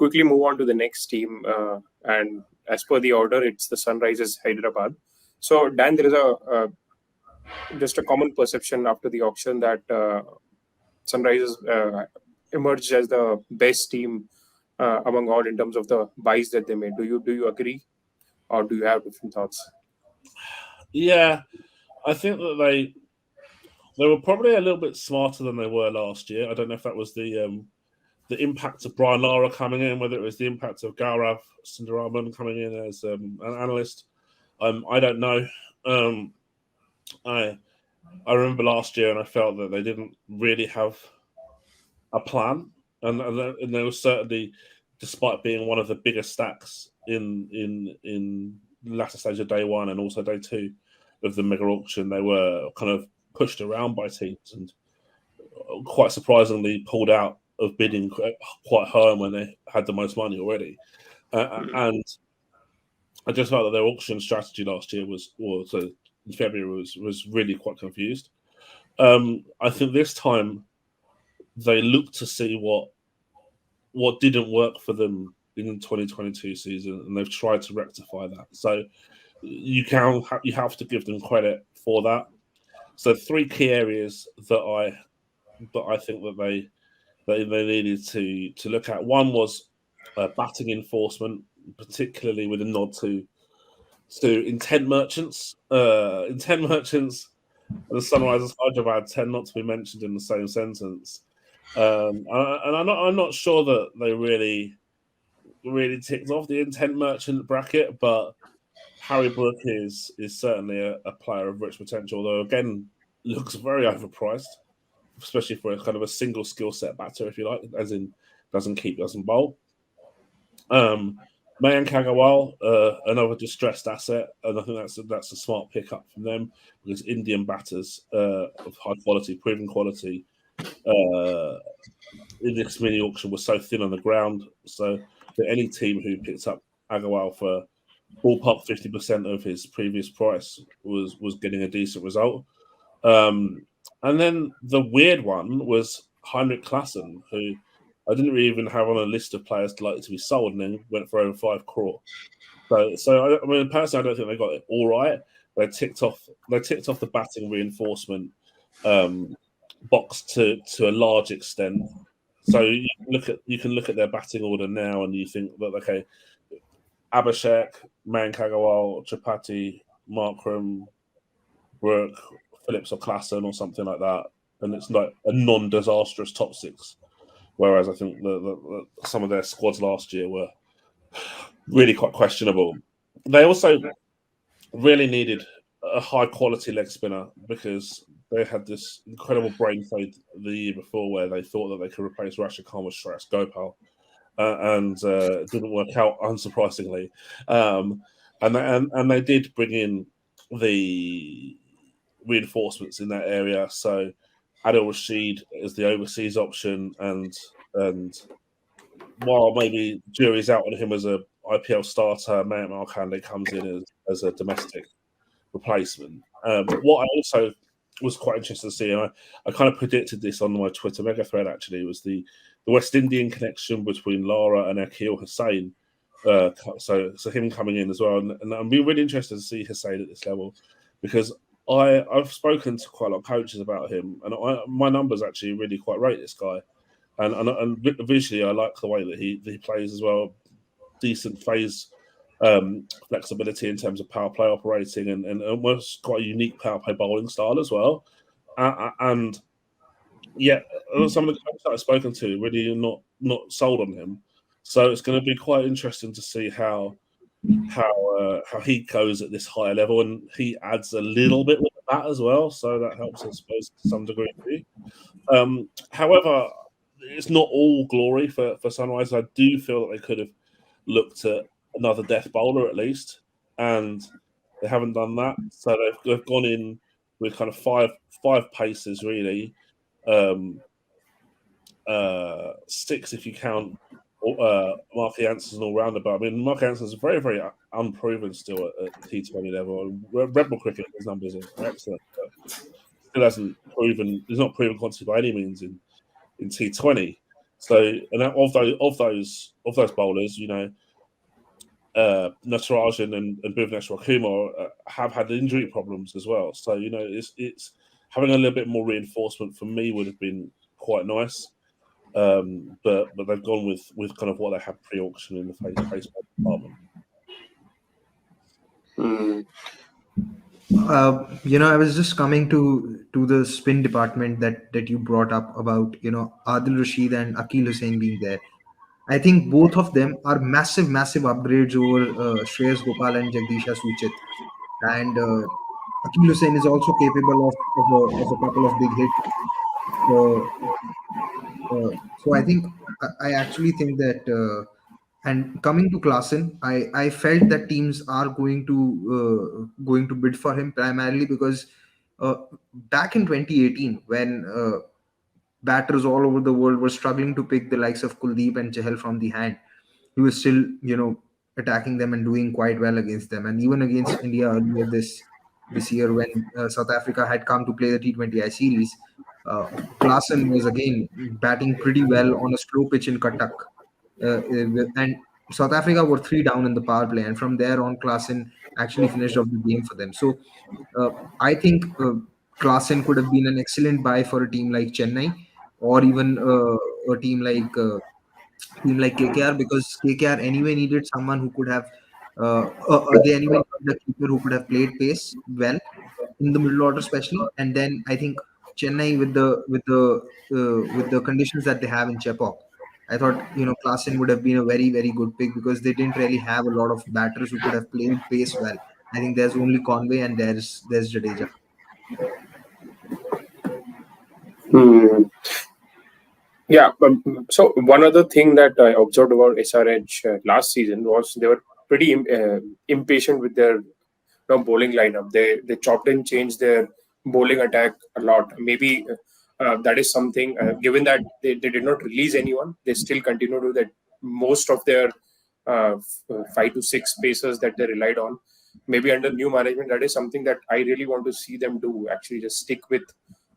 quickly move on to the next team. And as per the order, it's the Sunrisers Hyderabad. So, Dan, there is just a common perception after the auction that Sunrisers emerged as the best team among all in terms of the buys that they made. Do you agree, or do you have different thoughts? Yeah, I think that they were probably a little bit smarter than they were last year. I don't know if that was the impact of Brian Lara coming in, whether it was the impact of Gaurav Sundaraman coming in as an analyst. I don't know. I remember last year, and I felt that they didn't really have a plan, and there was certainly, despite being one of the biggest stacks in the latter stage of day one and also day two of the mega auction, they were kind of pushed around by teams and quite surprisingly pulled out of bidding quite high when they had the most money already. And I just felt that their auction strategy last year in February was really quite confused. I think this time they looked to see what didn't work for them in the 2022 season, and they've tried to rectify that. So you have to give them credit for that. So 3 key areas that I think that they needed to look at. One was batting enforcement, particularly with a nod to intent merchants. Intent merchants and the Sunrisers Hyderabad tend not to be mentioned in the same sentence. And I'm not sure that they really ticked off the intent merchant bracket, but Harry Brook is certainly a player of rich potential, although again looks very overpriced, especially for a kind of a single skill set batter, if you like, as in doesn't keep, doesn't bowl. Mayank Agarwal, another distressed asset, and I think that's a smart pickup from them because Indian batters of high quality, proven quality, in this mini auction was so thin on the ground. So for any team who picked up Agarwal for ballpark 50% of his previous price was getting a decent result. And then the weird one was Heinrich Klaassen, who I didn't really even have on a list of players likely to be sold, and then went for over 5 crore. So I mean, personally, I don't think they got it all right. They ticked off the batting reinforcement box to a large extent. So you can look at their batting order now, and you think that okay, Abhishek, Mayank Agarwal, Tripathi, Markram, Brook, Phillips or Klaassen or something like that, and it's like a non-disastrous top 6. Whereas I think some of their squads last year were really quite questionable. They also really needed a high-quality leg spinner because they had this incredible brain fade the year before where they thought that they could replace Rashid Khan with Shreyas Gopal. And it didn't work out, unsurprisingly. And they did bring in the reinforcements in that area. So Adil Rashid is the overseas option, and while maybe jury's out on him as a IPL starter, Mayank Markande comes in as a domestic replacement. What I also was quite interested to see, and I kind of predicted this on my Twitter mega thread actually, was the West Indian connection between Lara and Akil Hussain. So him coming in as well, and I'm really interested to see Hussain at this level because I've spoken to quite a lot of coaches about him, and my numbers actually really quite rate this guy, and visually I like the way that he plays as well. Decent phase flexibility in terms of power play operating, and almost quite a unique power play bowling style as well. And yeah, some of the coaches that I've spoken to really not sold on him. So it's going to be quite interesting to see how he goes at this higher level, and he adds a little bit with that as well, so that helps, I suppose, to some degree. However, it's not all glory for Sunrise. I do feel that they could have looked at another death bowler at least, and they haven't done that. So they've gone in with kind of five paces really, 6 if you count Mark Jansen's an all-rounder, but I mean Mark Jansen's very, very unproven still at T20 level. Red Bull cricket, his numbers are excellent, but still hasn't proven. He's not proven quantity by any means in T20. So, and of those bowlers, Natarajan and Bhuvneshwar Kumar have had injury problems as well. So it's having a little bit more reinforcement for me would have been quite nice. But they've gone with kind of what they had pre-auction in the face department. Mm. I was just coming to the spin department that you brought up about Adil Rashid and Akil Hussain being there. I think both of them are massive upgrades over Shreyas Gopal and Jagdisha Suchit. And Akil Hussain is also capable of a couple of big hits. Uh, so I think I actually think that. And coming to Klassen, I felt that teams are going to bid for him primarily because uh, back in 2018, when batters all over the world were struggling to pick the likes of Kuldeep and Chahal from the hand, he was still attacking them and doing quite well against them. And even against India earlier this year, when South Africa had come to play the T20I series, uh, Klaasen was again batting pretty well on a slow pitch in Cuttack. And South Africa were 3 down in the power play, and from there on, Klaasen actually finished off the game for them. So uh, I think Klaasen could have been an excellent buy for a team like Chennai, or even a team like KKR, because KKR anyway needed someone who could have they anyway needed a keeper who could have played pace well in the middle order especially. And then I think Chennai, with the conditions that they have in Chepauk, I thought Klaasen would have been a very good pick because they didn't really have a lot of batters who could have played pace well. I think there's only Conway and there's Jadeja. Hmm. Yeah. So one other thing that I observed about SRH last season was they were pretty impatient with their bowling lineup. They chopped and changed their bowling attack a lot. Maybe that is something. Given that they did not release anyone, they still continue to that most of their 5 to 6 pacers that they relied on. Maybe under new management, that is something that I really want to see them do. Actually, just stick with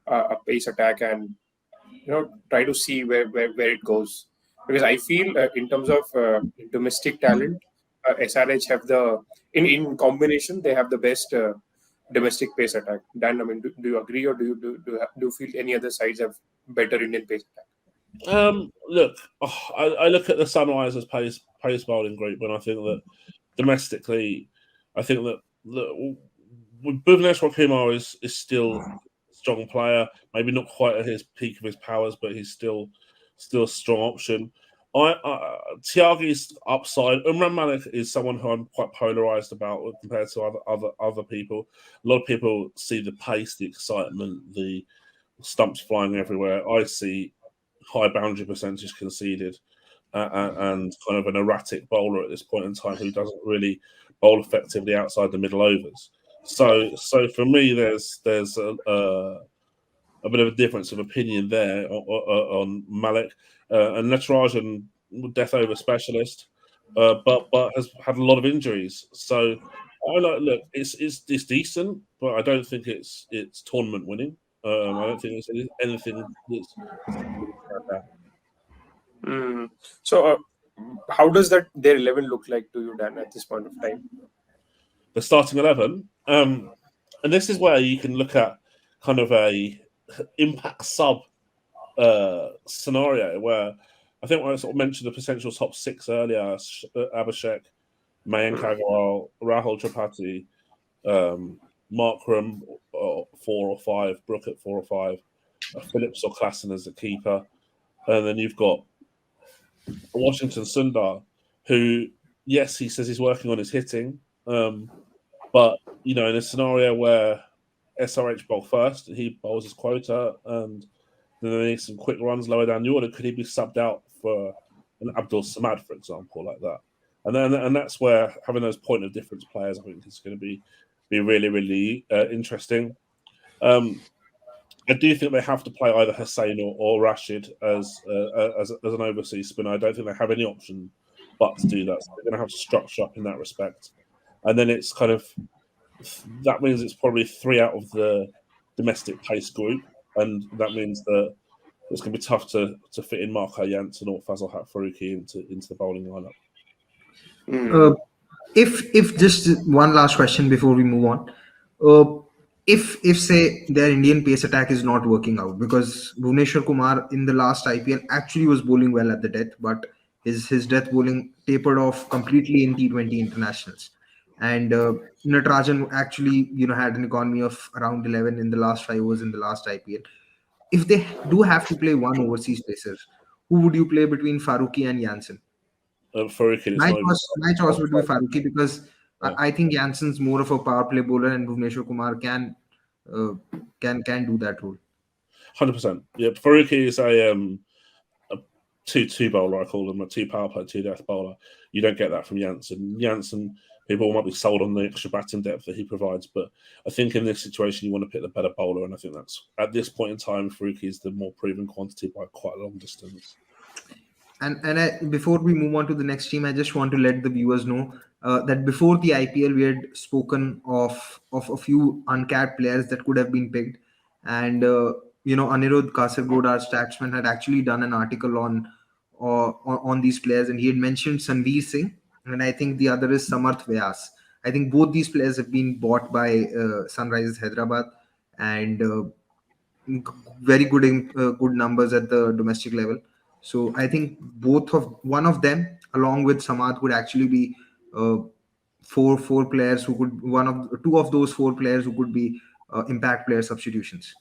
a pace attack and try to see where it goes, because I feel in terms of domestic talent, SRH have the in combination they have the best domestic pace attack. Dan, I mean, do you agree, or do you feel any other sides have better Indian pace attack? Look, I look at the Sunrisers pace bowling group, and I think that domestically, I think that Bhuvneshwar Kumar is still a strong player. Maybe not quite at his peak of his powers, but he's still a strong option. Tyaghi's upside. Umran Malik is someone who I'm quite polarized about compared to other people. A lot of people see the pace, the excitement, the stumps flying everywhere. I see high boundary percentage conceded and kind of an erratic bowler at this point in time who doesn't really bowl effectively outside the middle overs. So for me, there's a bit of a difference of opinion there on Malik and Natarajan, death over specialist, but has had a lot of injuries. So I look, it's decent, but I don't think it's tournament winning. I don't think it's anything that's Mm. So, how does that their 11 look like to you, Dan, at this point of time? the starting 11. And this is where you can look at kind of a impact sub scenario where I think when I sort of mentioned the potential top 6 earlier, Abhishek, Mayank Agarwal, Rahul Tripathi, Markram 4 or 5, Brook at 4 or 5, Phillips or Klassen as the keeper, and then you've got Washington Sundar, who, yes, he says he's working on his hitting, but in a scenario where SRH bowl first, he bowls his quota, and then they need some quick runs lower down the order, could he be subbed out for an Abdul Samad, for example, like that? And that's where having those point of difference players, I think, is going to be really interesting. I do think they have to play either Hussain or Rashid as an overseas spinner. I don't think they have any option but to do that. So they're going to have to structure up in that respect. And then it's kind of that means it's probably 3 out of the domestic pace group, and that means that it's going to be tough to fit in Marco Jansen or Fazal Faruqi into the bowling lineup. Uh, if just one last question before we move on, uh, if say their Indian pace attack is not working out, because Bhuvneshwar Kumar in the last IPL actually was bowling well at the death, but his death bowling tapered off completely in T20 internationals, and Natarajan actually had an economy of around 11 in the last 5 overs in the last IPL. If they do have to play one overseas placer, who would you play between Faruqi and Jansen? Faruqi, it's My not even. choice, my choice would be Faruqi, because Yeah. I think Jansen's more of a power play bowler, and Bhuvneshwar Kumar uh, can do that role. 100%. Yeah, Faruqi is a two bowler. I call him a two power play, two death bowler. You don't get that from Jansen. Jansen, people might be sold on the extra batting depth that he provides, but I think in this situation you want to pick the better bowler, and I think that's at this point in time Faruqi is the more proven quantity by quite a long distance. Before we move on to the next team, I just want to let the viewers know that before the IPL, we had spoken of a few uncapped players that could have been picked, and Anirudh Kasargod, our statsman, had actually done an article on these players, and he had mentioned Sanveer Singh, and I think the other is Samarth Vyas. I think both these players have been bought by Sunrisers Hyderabad, and very good numbers at the domestic level. So I think one of them along with Samad could actually be uh, four players who could two of those four players who could be impact player substitutions.